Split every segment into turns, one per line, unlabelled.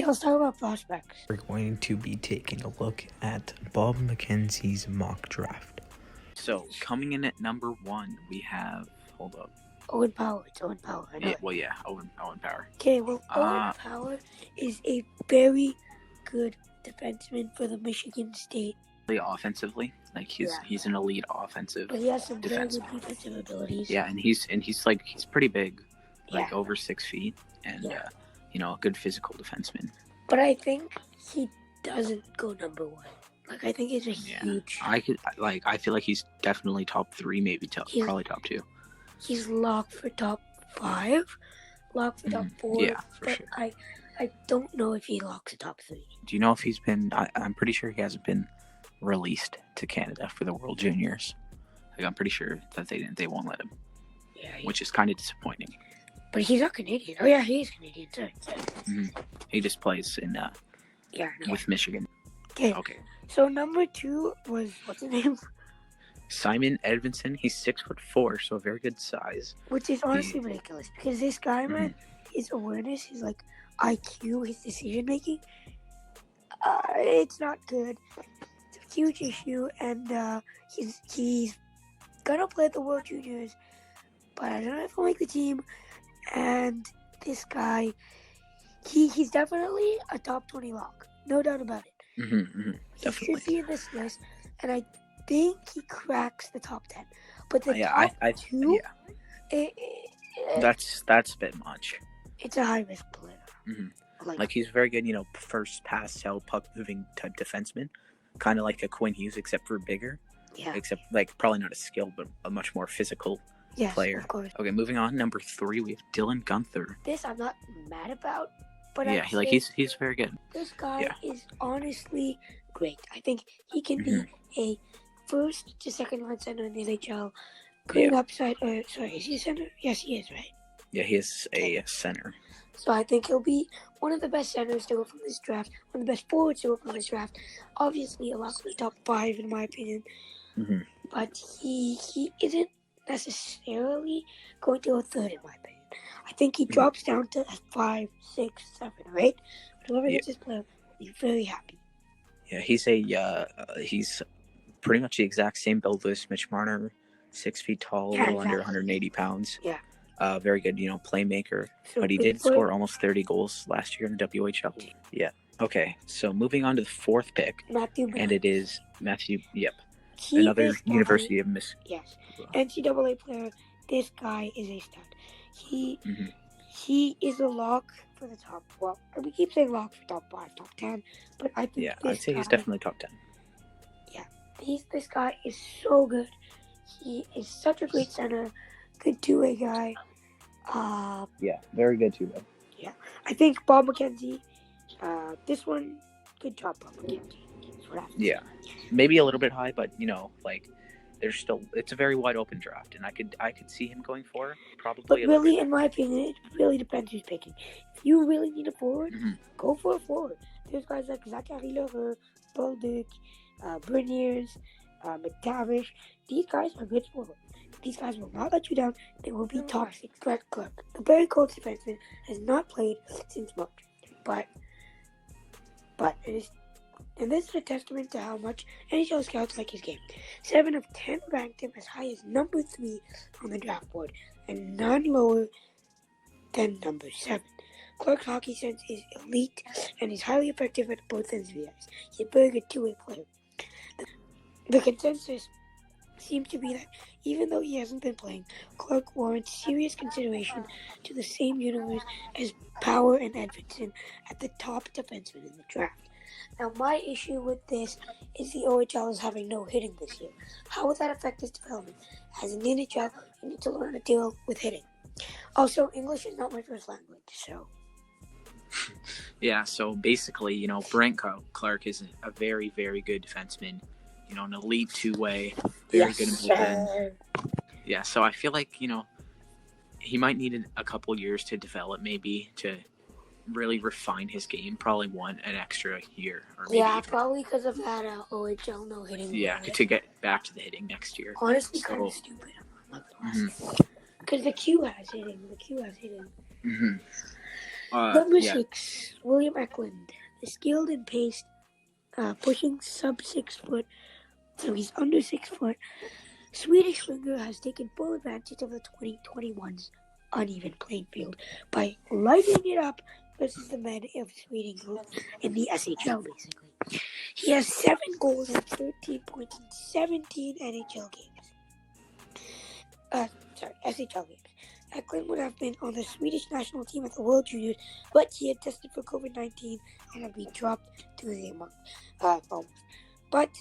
Let's talk about prospects.
We're going to be taking a look at Bob McKenzie's mock draft.
So, coming in at number 1, we have... Hold up.
Owen Power. It's Owen Power. I know.
Owen Power.
Okay, well, Owen Power is a very good defenseman for the Michigan State.
Offensively, like he's an elite offensive
But he has some very
defenseman.
good defensive abilities.
Yeah, and he's pretty big, like over 6 feet, and a good physical defenseman.
But I think he doesn't go number 1. Like, I think it's a huge.
I feel like he's definitely top 3, maybe probably top 2.
He's locked for top 5, locked for top 4.
Yeah, for sure.
I don't know if he locks the top 3.
Do you know if he's been? I'm pretty sure he hasn't been released to Canada for the World Juniors. Like, I'm pretty sure that they won't let him. Yeah, which is kind of disappointing.
But he's not Canadian. Oh yeah, he is Canadian too.
Mm-hmm. He just plays in with Michigan.
Okay. So number 2 was, what's his name?
Simon Edvinsson. He's 6'4", so a very good size.
Which is honestly ridiculous because this guy, man, his awareness, his IQ, his decision making, it's not good. It's a huge issue, and he's gonna play at the World Juniors, but I don't know if he'll make the team. And this guy, he's definitely a top 20 lock, no doubt about it. He should be in this list, and I think he cracks the top 10. But the top 2,
that's a bit much.
It's a high risk player.
Like he's very good, first pass, sell, puck moving type defenseman, kind of like a Quinn Hughes, except for bigger.
Yeah.
Except probably not a skill, but a much more physical player.
Of course.
Okay, moving on. Number 3, we have Dylan Gunther.
This I'm not mad about, but
he's very good.
This guy is honestly great. I think he can be a first to second line center in the NHL. Great upside. Sorry, is he a center? Yes, he is, right?
Yeah, he is a center.
So I think he'll be one of the best centers to go from this draft, one of the best forwards to go from this draft. Obviously, a lot of the top 5 in my opinion. But he isn't necessarily going to go 3rd in my opinion. I think he drops down to 5, 6, 7, right? But whoever gets this player, I'll be very happy.
Yeah, he's pretty much the exact same build as Mitch Marner, 6 feet tall, a little under 180 pounds.
Yeah.
Very good, playmaker. So but he did score almost 30 goals last year in the WHL. Yeah. Okay, so moving on to the 4th pick. And it is Matthew, another University of Michigan.
Yes. NCAA player. This guy is a stud. He is a lock for the top. Well, we keep saying lock for top 5, top 10, but I think
I'd say he's definitely top 10.
Yeah, this guy is so good. He is such a great center, good two-way guy.
Very good two-way.
Yeah, I think Bob McKenzie. This one, good job, Bob McKenzie.
Yeah, maybe a little bit high, but there's still, it's a very wide open draft, and I could see him going for probably.
But really, in my opinion, it really depends who's picking. If you really need a forward, go for a forward. There's guys like Zachary Lheureux, Bolduc, Berniers, McTavish. These guys are good forwards. These guys will not let you down. They will be toxic. Brett Clark, the very cold defenseman, has not played since March, but it is. And this is a testament to how much NHL scouts like his game. 7 of 10 ranked him as high as number 3 on the draft board, and none lower than number 7. Clark's hockey sense is elite, and he's highly effective at both ends of the ice. He's a very good two-way player. The consensus seems to be that even though he hasn't been playing, Clark warrants serious consideration to the same universe as Power and Edvinsson at the top defensemen in the draft. Now, my issue with this is the OHL is having no hitting this year. How will that affect his development? As an NHL, you need to learn to deal with hitting. Also, English is not my first language, so...
Yeah, so basically, Brent Clark is a very, very good defenseman. An elite two-way, very good in bullpen. Yeah, so I feel like, he might need a couple years to develop, maybe, to really refine his game. Probably want an extra year. Or maybe
probably because of that OHL no hitting.
Yeah, to get back to the hitting next year.
Honestly, kind of stupid. Because the Q has hitting. Number 6, William Eklund. The skilled and paced, pushing sub 6 foot, so he's under 6 foot. Swedish winger has taken full advantage of the 2021's uneven playing field by lighting it up versus the men of Sweden group in the SHL, basically. He has 7 goals and 13 points in 17 NHL games. SHL games. Eklund would have been on the Swedish national team at the World Juniors, but he had tested for COVID-19 and had been dropped to the month. But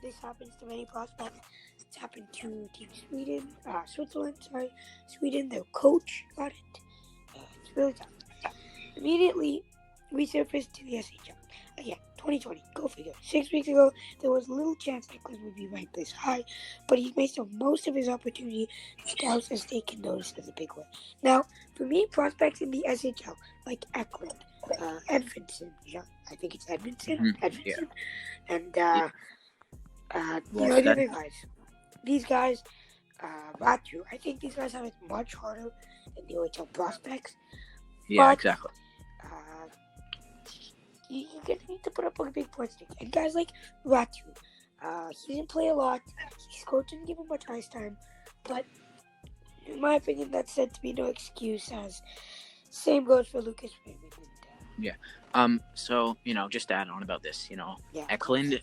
this happens to many prospects. It's happened to Team Sweden, their coach got it. It's really tough. Immediately resurfaced to the SHL. Again, 2020, go figure. 6 weeks ago, there was little chance Eklund would be ranked this high, but he's made the most of his opportunity. Scouts has taken notice of the big one. Now, for me, prospects in the SHL, like Eklund, Edvinsson, I think it's Edvinsson, and the other guys. These guys, Ratu, I think these guys have it much harder than the OHL prospects.
Yeah,
but,
exactly.
You're going to need to put up a big point stick. And guys like Ratu, he didn't play a lot. His coach didn't give him much ice time. But in my opinion, that's said to be no excuse, as same goes for Lucas Raymond.
So, just to add on about this, Eklund,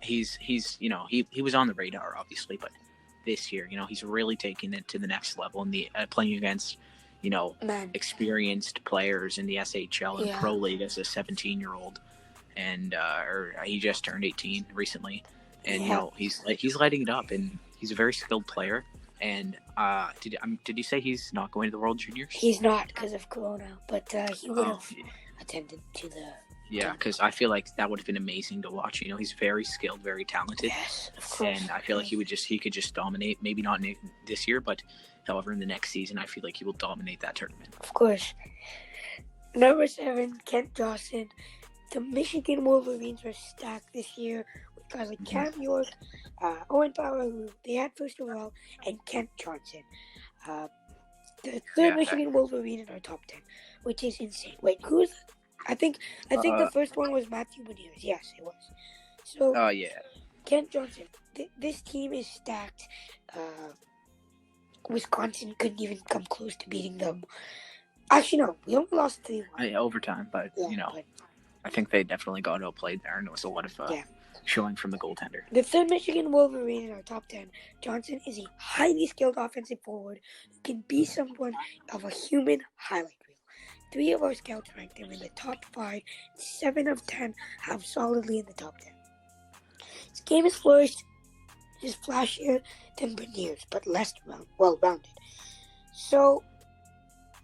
he's he was on the radar, obviously, but this year, he's really taking it to the next level in the playing against experienced players in the SHL and Pro League as a 17-year-old, and he just turned 18 recently, and he's lighting it up, and he's a very skilled player. And did you say he's not going to the World Juniors?
He's not because of Corona, but he would have attended to the.
Yeah, because I feel like that would have been amazing to watch. He's very skilled, very talented,
yes, of course.
And I feel like he could just dominate. Maybe not this year, but however, in the next season, I feel like he will dominate that tournament.
Of course. Number 7, Kent Johnson. The Michigan Wolverines were stacked this year with guys like Cam York, Owen Power, who they had first overall, and Kent Johnson. The third Michigan Wolverine in our top 10, which is insane. Wait, who's? I think the first one was Matthew Beniers. Yes, it was. So. Kent Johnson. This team is stacked. Wisconsin couldn't even come close to beating them. Actually, no. We only lost 3-1.
Overtime, but, I think they definitely got outplayed there, and it was a lot of showing from the goaltender. The
third Michigan Wolverine in our top 10, Johnson, is a highly skilled offensive forward who can be someone of a human highlight reel. 3 of our scouts ranked him in the top 5, and 7 of 10 have solidly in the top 10. His game is flourished. Is flashier than Beniers, but less well-rounded. So,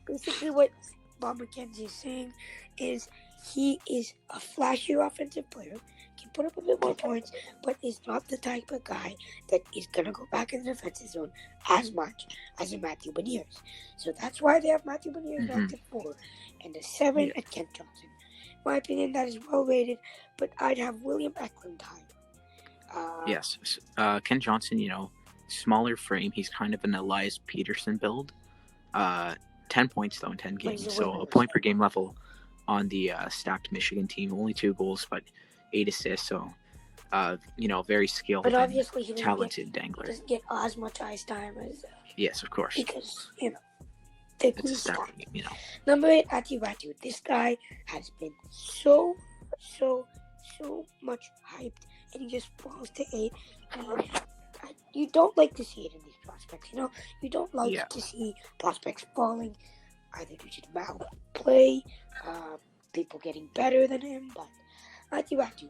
basically what Bob Mckenzie is saying is he is a flashier offensive player, can put up a bit more points, but is not the type of guy that is going to go back in the defensive zone as much as a Matthew Beniers. So that's why they have Matthew Beniers ranked at 4 and a 7 at Kent Johnson. In my opinion, that is well-rated, but I'd have William Eklund higher.
Yes. Ken Johnson, smaller frame. He's kind of an Elias Peterson build. 10 points, though, in 10 games. So a point per game level on the stacked Michigan team. Only 2 goals, but 8 assists. So, very skilled and talented dangler.
He doesn't get as much ice time as...
yes, of course.
Because,
it's a stacked game,
Number 8, Ati Ratu. This guy has been so much hyped, and he just falls to 8. You don't like to see it in these prospects, You don't like to see prospects falling, either due to bad play, people getting better than him, but Ati Ratu,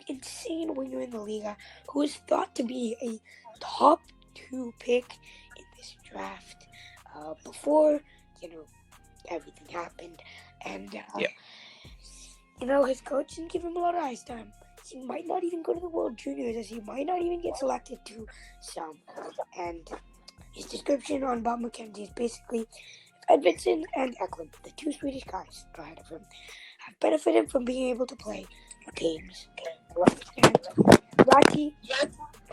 insane winger in the Liga, who is thought to be a top 2 pick in this draft, before, everything happened, and, his coach didn't give him a lot of ice time. He might not even go to the World Juniors, as he might not even get selected to some. And his description on Bob Mckenzie is basically, Edvinsson and Eklund, the 2 Swedish guys ahead of him, have benefited from being able to play games. Rati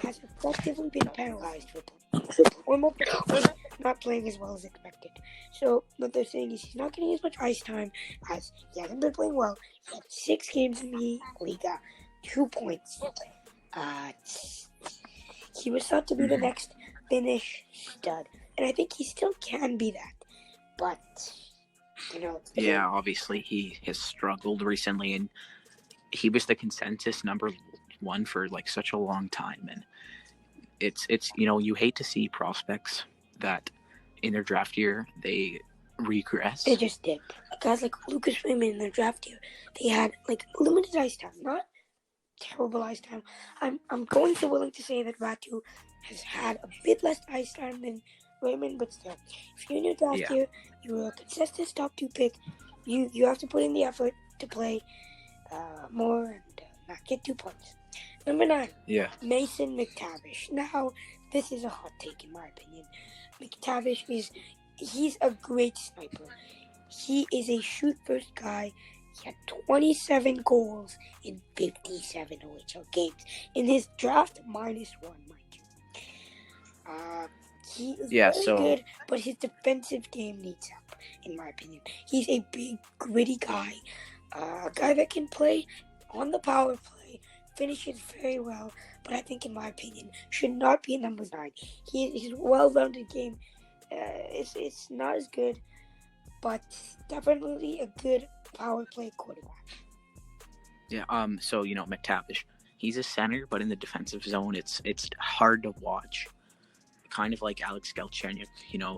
has effectively been paralyzed for or not playing as well as expected. So what they're saying is he's not getting as much ice time as he hasn't been playing well. He had 6 games in the Liga, 2 points. He was thought to be the next Finnish stud, and I think he still can be that. But
yeah, obviously he has struggled recently, and he was the consensus number 1 for like such a long time, and it's you hate to see prospects that in their draft year they regress.
They just did. Guys like Lucas Raymond in their draft year, they had like limited ice time, not terrible ice time. I'm going to willing to say that Ratu has had a bit less ice time than Raymond, but still, if you're in your draft year, you're a consistent top 2 pick. You have to put in the effort to play more and not get 2 points. Number 9, Mason McTavish. Now, this is a hot take in my opinion. McTavish he's a great sniper. He is a shoot-first guy. He had 27 goals in 57 OHL games. In his draft, -1, mind you. He is very good, but his defensive game needs help, in my opinion. He's a big, gritty guy. A guy that can play on the power play, finishes very well, but I think, in my opinion, should not be number 9. His well-rounded game, it's not as good, but definitely a good power play quarterback.
Yeah. So McTavish, he's a center, but in the defensive zone, it's hard to watch. Kind of like Alex Galchenyuk,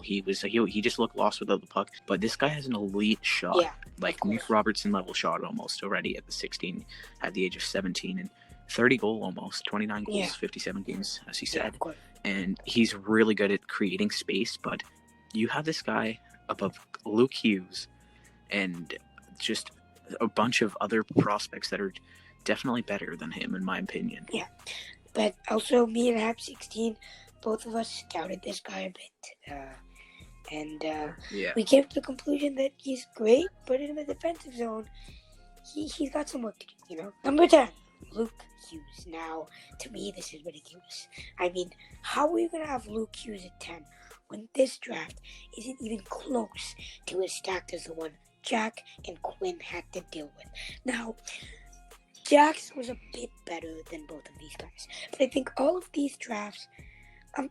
he just looked lost without the puck. But this guy has an elite shot, like Nick Robertson level shot almost already at the 16, at the age of 17, and 30 goal almost, 29 goals, 57 games, as he said. And he's really good at creating space. But you have this guy above Luke Hughes and just a bunch of other prospects that are definitely better than him, in my opinion.
Yeah, but also me and Habs 16, both of us scouted this guy a bit, and we came to the conclusion that he's great, but in the defensive zone, he's got some work to do, Number 10, Luke Hughes. Now, to me, this is ridiculous. I mean, how are you going to have Luke Hughes at 10 when this draft isn't even close to as stacked as the one Jack and Quinn had to deal with? Now, Jack's was a bit better than both of these guys, but I think all of these drafts,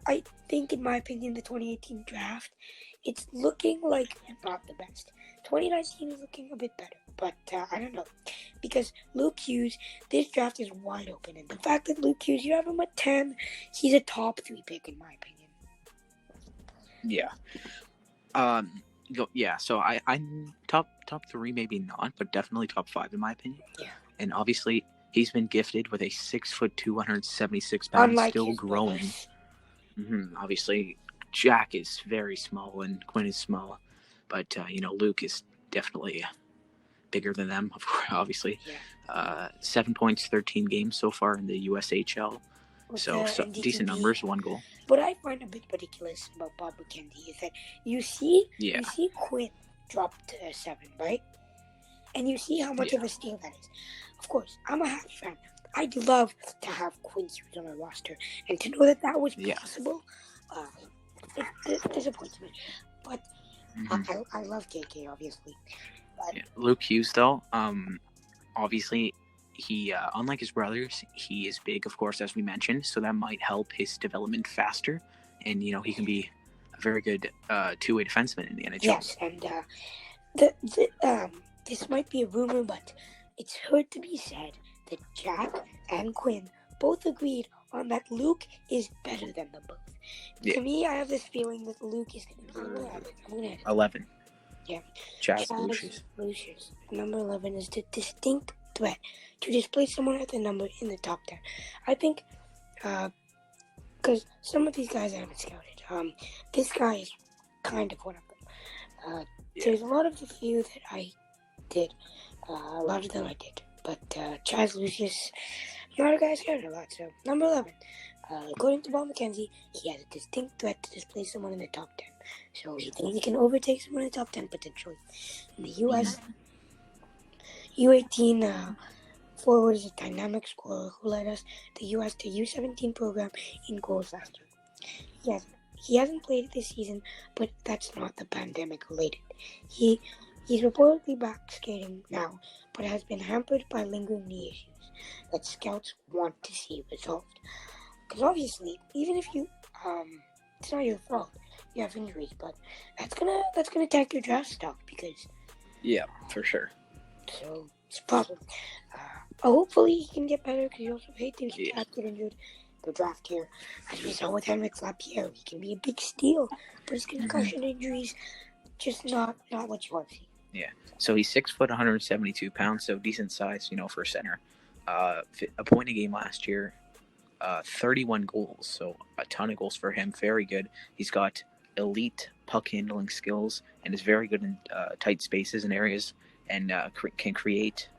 I think, in my opinion, the 2018 draft, it's looking like not the best. 2019 is looking a bit better, but I don't know. Because Luke Hughes, this draft is wide open. And the fact that Luke Hughes, you have him at 10, he's a top 3 pick, in my opinion.
Yeah. So I'm top 3, maybe not, but definitely top 5, in my opinion.
Yeah.
And obviously, he's been gifted with a 6'2", 176 pounds,
Unlike
still growing. Obviously, Jack is very small and Quinn is small, but Luke is definitely bigger than them, obviously. 7 points, 13 games so far in the USHL. So decent numbers, 1 goal.
What I find a bit ridiculous about Bob Mckenzie is that you see Quinn drop to 7, right? And you see how much of a steal that is. Of course, I'm a Habs fan. I'd love to have Quinn Hughes on our roster, and to know that was possible, it disappoints me. But I love JK, obviously. But
Luke Hughes, though, obviously, he, unlike his brothers, he is big, of course, as we mentioned, so that might help his development faster, and he can be a very good two-way defenseman in the NHL.
Yes, and this might be a rumor, but it's heard to be said that Jack and Quinn both agreed on that Luke is better than them both. To me, I have this feeling that Luke is going to be
11.
Yeah.
Chaz Lucius.
Number 11 is the distinct threat to displace someone at the number in the top 10. I think, because some of these guys I haven't scouted. This guy is kind of one of them. There's a lot of the few that I did. A lot of them I did. But Chaz Lucius, not a guy I scouted a lot. So, number 11. According to Bob Mckenzie, he has a distinct threat to displace someone in the top 10. So he thinks he can overtake someone in the top 10 potentially. In the U.S., U18 forward is a dynamic scorer who led us the U.S. to U17 program in goals last year. He hasn't played this season, but that's not the pandemic related. He's reportedly back skating now, but has been hampered by lingering knee issues that scouts want to see resolved. Because obviously, even if you, it's not your fault, you have injuries, but that's gonna attack your draft stock because.
Yeah, for sure.
So it's a problem. Hopefully he can get better because you also hate to get injured. The draft here, as we saw with Henrik Lapierre, he can be a big steal, but his concussion injuries just not what you want to see.
Yeah. So he's 6 foot, 172 pounds, so decent size, for a center. A point a game last year, 31 goals, so a ton of goals for him. Very good. He's got elite puck handling skills and is very good in tight spaces and areas, and can create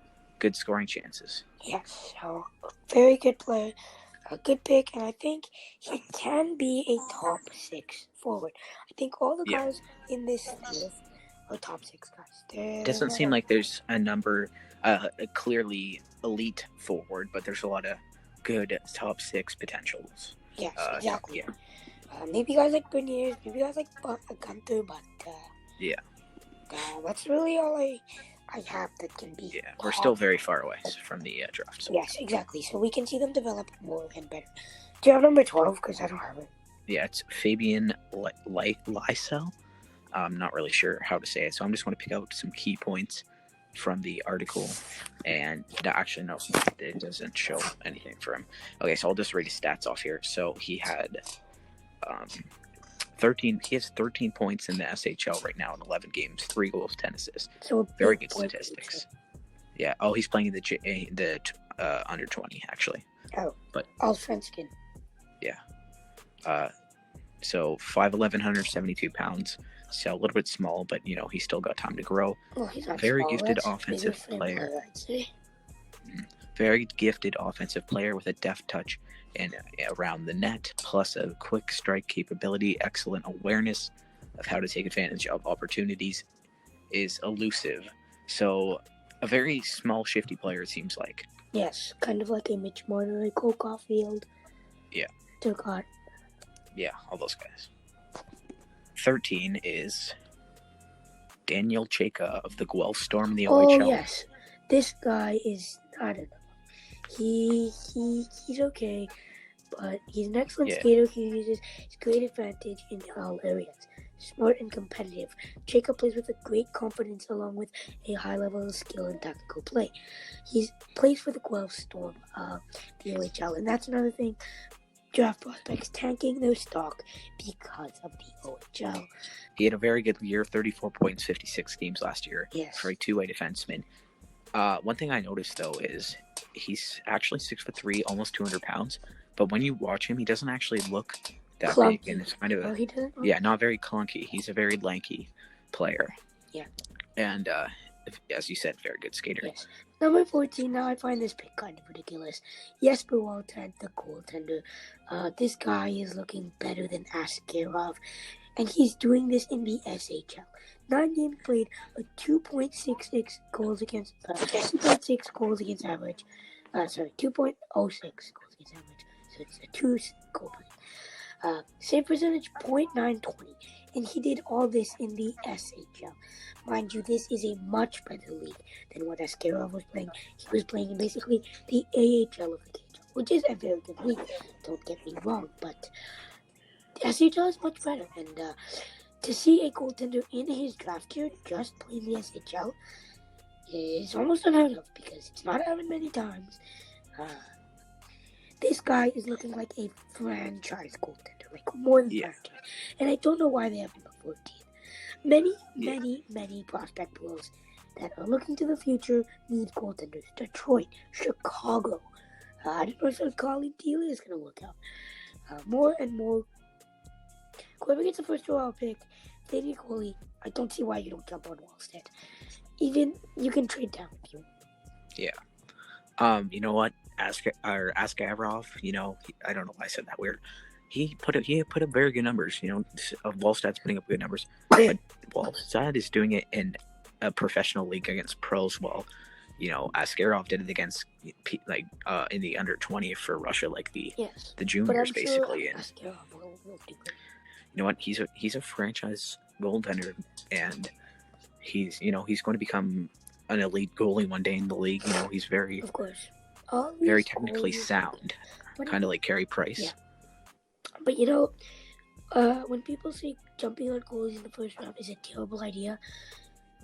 good scoring chances.
Yes, so very good player. A good pick, and I think he can be a top 6 forward. I think all the guys in this list are top 6 guys.
It doesn't seem like there's a number, a clearly elite forward, but there's a lot of good top 6 potentials.
Yes, exactly. Yeah. Maybe guys like Bernier, maybe guys like Gunther, but that's really all I have that can be.
Yeah, we're still very far away from the draft. So.
Yes, exactly. So we can see them develop more and better. Do you have number 12? Because I don't have it.
Yeah, it's Fabian Lysell. I'm not really sure how to say it, so I'm just going to pick out some key points from the article. And actually, no, it doesn't show anything for him. Okay, so I'll just read his stats off here. So he had 13. He has 13 points in the SHL right now in 11 games, 3 goals, 10 assists. So very good statistics. Yeah. Oh, he's playing in the under 20 actually.
Oh, but Allsvenskan.
Yeah. So 5'11", 172 pounds. So a little bit small, but he's still got time to grow.
Well, he's not
very
small.
Gifted offensive player. Very gifted offensive player with a deft touch and around the net, plus a quick strike capability, excellent awareness of how to take advantage of opportunities, is elusive. So a very small, shifty player, it seems like.
Yes, kind of like a Mitch Marner, a Cole Caulfield.
Yeah.
Turcotte.
Yeah, all those guys. 13 is Daniel Chayka of the Guelph Storm in the OHL.
Oh, yes. This guy is, I don't know. He's okay, but he's an excellent skater who uses his great advantage in all areas. Smart and competitive, Jacob plays with a great confidence along with a high level of skill and tactical play. He plays for the Guelph Storm, the OHL, and that's another thing. Draft prospects tanking their stock because of the OHL.
He had a very good year, 34 points, 56 games last year for a two-way defenseman. One thing I noticed, though, is he's actually 6'3", almost 200 pounds. But when you watch him, he doesn't actually look that clunky. Big. And it's kind of not very clunky. He's a very lanky player. Yeah. And, as you said, very good skater.
Yes. Number 14, now I find this pick kind of ridiculous. Jesper Waltent, the goaltender. This guy is looking better than Askarov. And he's doing this in the SHL. 9 games played, a 2.66 goals against 2.6 goals against average. 2.06 goals against average. So it's a 2 goal play. Save percentage .920, and he did all this in the SHL. Mind you, this is a much better league than what Askarov was playing. He was playing in basically the AHL of the KHL, which is a very good league. Don't get me wrong, but the SHL is much better, and to see a goaltender in his draft year just play in the SHL is almost unheard of because it's not happened many times. This guy is looking like a franchise goaltender, like more than franchise. And I don't know why they have him at 14. Many prospect pools that are looking to the future need goaltenders. Detroit, Chicago. I don't know if Carly Dealer is going to work out. More and more. Whoever gets the first overall pick, if they need a goalie, I don't see why you don't jump on Wallstead. Even you can trade down if you want.
Yeah. You know what? Askarov, I don't know why I said that weird. He put up very good numbers. Wallsted's putting up good numbers, but Wallsted is doing it in a professional league against pros. Well, Askarov did it against in the under 20 for Russia, like the juniors, basically. And
Askarov will do good.
You know what? He's a franchise goaltender, and he's going to become an elite goalie one day in the league. He's very,
of course,
very technically sound, kind of like Carey Price.
Yeah. But when people say jumping on goalies in the first round is a terrible idea,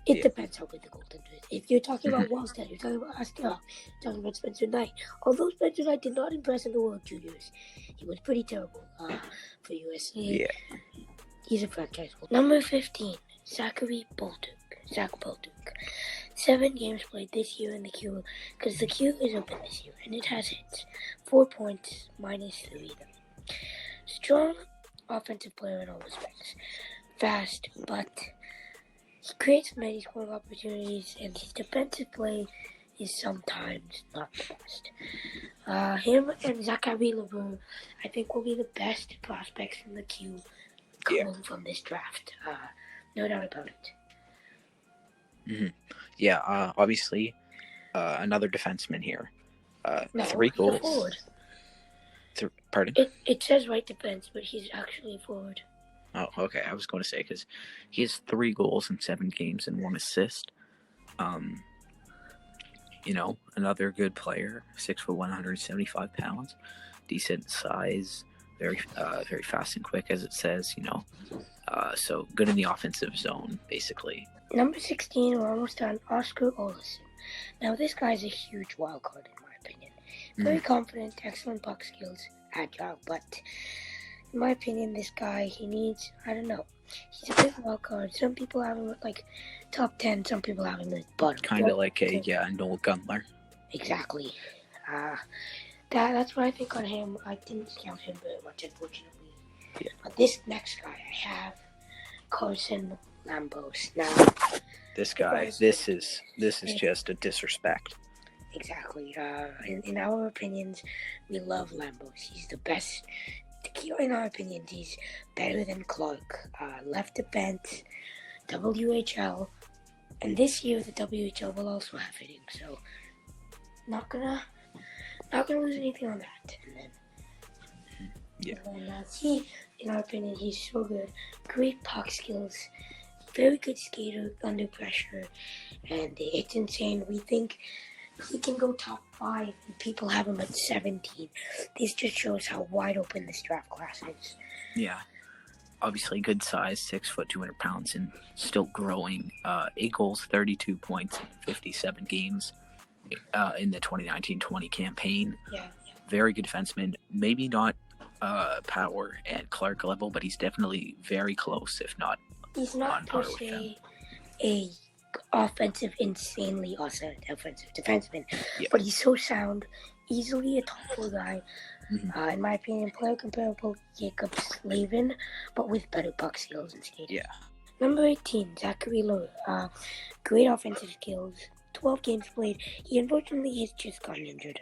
it depends how good the goaltender is. If you're talking about Wallstead, you're talking about Askarov, you're talking about Spencer Knight. Although Spencer Knight did not impress in the World Juniors, he was pretty terrible for USA.
Yeah.
He's a franchise goaltender. Number 15, Zach Bolduc. 7 games played this year in the Q, because the Q is open this year, and it has hits. 4 points, -3 of them. Strong offensive player in all respects. Fast, but he creates many scoring opportunities, and his defensive play is sometimes not the best. Him and Zachary Lever, I think, will be the best prospects in the Q coming from this draft. No doubt about it.
Mm-hmm. Yeah, obviously, another defenseman here. 3 goals.
Forward.
Pardon?
It says right defense, but he's actually a forward.
Oh, okay. I was going to say, because he has 3 goals in 7 games and 1 assist. Another good player, 6'1", 175 pounds, decent size, very fast and quick, as it says. So good in the offensive zone, basically.
Number 16, we're almost done. Oscar Olesen. Now, this guy's a huge wild card, in my opinion. Very confident, excellent puck skills, agile, but in my opinion, this guy, he needs, I don't know, he's a big wild card. Some people have him like top 10, some people have him at bottom.
Kind of like a Noel Gunler.
Exactly. That's what I think on him. I didn't scout him very much, unfortunately.
Yeah.
But this next guy I have, Carson Lambos. Now,
this guy, this is just a disrespect.
Exactly. In our opinions, we love Lambos. He's the best. In our opinions, he's better than Clark. Left defense, WHL, and this year the WHL will also have hitting. So, not gonna lose anything on that. And then, in our opinion, he's so good. Great puck skills. Very good skater under pressure, and it's insane. We think he can go top 5, and people have him at 17. This just shows how wide open this draft class is.
Yeah, obviously good size, 6 foot, 200 pounds, and still growing. 8 goals, 32 points, 57 games in the 2019-20 campaign.
Yeah.
Very good defenseman. Maybe not Power and Clark level, but he's definitely very close, if not.
He's not per se a insanely awesome offensive defenseman, but he's so sound, easily a top 4 guy. In my opinion, player comparable to Jacob Slavin, but with better puck skills and skating.
Yeah.
Number 18, Zachary Lowe. Great offensive skills. 12 games played. He unfortunately has just gotten injured.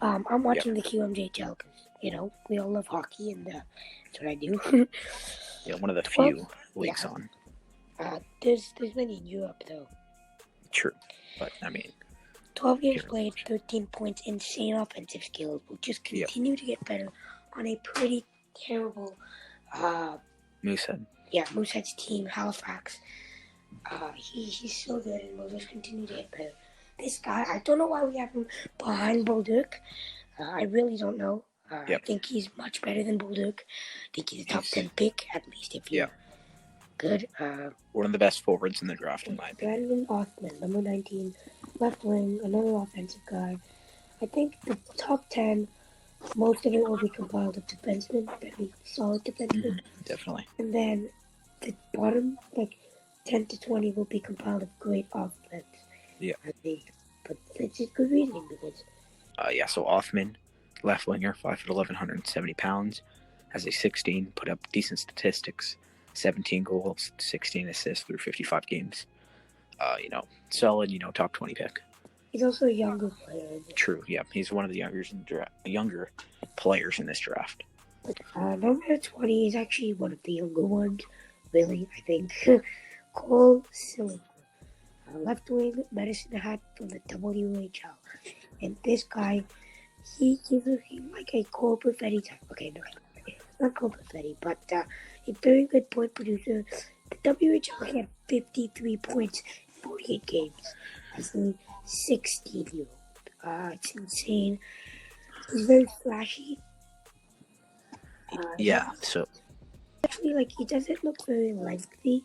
I'm watching the QMJHL because, we all love hockey, and that's what I do.
Yeah, one of the few leagues on.
There's many in Europe, though.
True, but,
12 games played, 13 points, insane offensive skills. Will just continue to get better on a pretty terrible
Moosehead.
Yeah, Moosehead's team, Halifax. He's so good, and will just continue to get better. This guy, I don't know why we have him behind Bolduc. I really don't know. I think he's much better than Bolduc. I think he's a top 10 pick, at least if you're good.
One of the best forwards in the draft, in my
Brandon
opinion.
Othman, number 19, left wing, another offensive guy. I think the top 10, most of it will be compiled of defensemen, very solid defensemen.
Definitely.
And then the bottom, 10 to 20, will be compiled of great offense.
Yeah.
I think. But it's just good reasoning because...
So Othman, left winger, 5'11", 170 pounds, has a 16, put up decent statistics, 17 goals, 16 assists through 55 games. Solid, top 20 pick.
He's also a younger player.
True, yeah. He's one of the younger players in this draft.
Number 20 is actually one of the younger ones, really, I think. Cole Sillinger. left wing medicine hat from the WHL. And this guy, he's looking like a Cole Perfetti type. Okay, no, not Cole Perfetti, but a very good point producer. The WHL had 53 points in 48 games as a 16-year-old. It's insane. He's very flashy.
Yeah, so
Actually, like, he doesn't look very lengthy.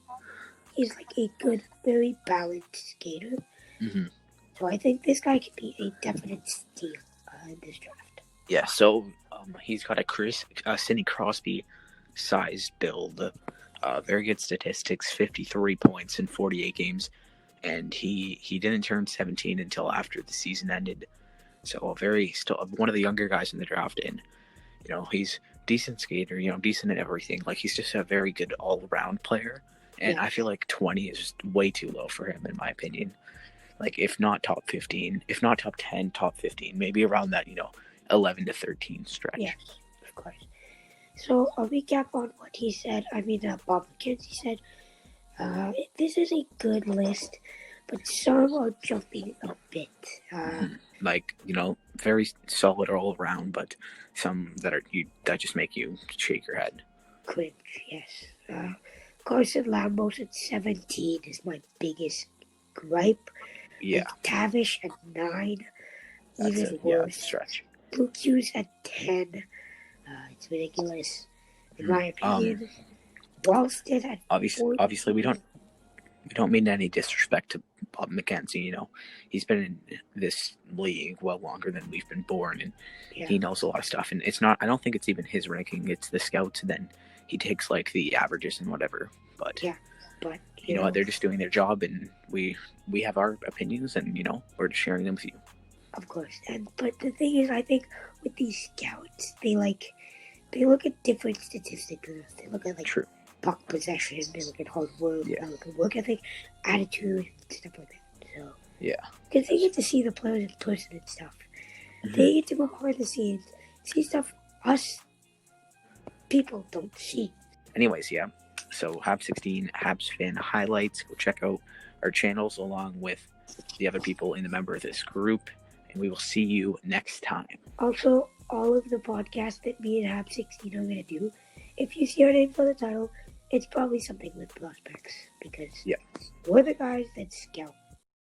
He's like a good, very balanced skater.
mhm.
So I think this guy could be a definite steal in this draft.
Yeah, so he's got a Sidney Crosby size build. Very good statistics, 53 points in 48 games. And he didn't turn 17 until after the season ended. So still one of the younger guys in the draft. And, he's decent skater, decent at everything. Like, he's just a very good all-around player. And
Yeah.
I feel like 20 is just way too low for him, in my opinion. Like, if not top 15, if not top 10, top 15, maybe around that, 11 to 13 stretch.
Yes, of course. So a recap on what he said. Bob McKenzie said, this is a good list, but some are jumping a bit.
Like, very solid all around, but some that just make you shake your head.
Cringe, yes. Carson Lambos at 17 is my biggest gripe.
Yeah.
Tavish at 9, even worse.
Stretch.
Luke Hughes at 10. It's ridiculous, in my opinion. Wallstead at
obviously we don't mean any disrespect to Bob McKenzie. He's been in this league well longer than we've been born, and he knows a lot of stuff. And I don't think it's even his ranking; it's the scouts. And then he takes like the averages and whatever. But you know what? They're just doing their job, and we have our opinions, and we're just sharing them with you.
Of course, but the thing is, I think with these scouts, they look at different statistics. They look at
True.
Puck possession, they look at hard work,
Yeah.
they look at work ethic, attitude, stuff like that. So
Yeah.
because they get to see the players in person and stuff.
Mhm.
They get to go behind the scenes, see stuff us people don't see.
Anyways, yeah. So Habs 16, Habs fan highlights. Go check out our channels along with the other people in the member of this group, and we will see you next time.
Also, all of the podcasts that me and Habs 16 are gonna do, if you see our name for the title, it's probably something with prospects because we're the guys that scout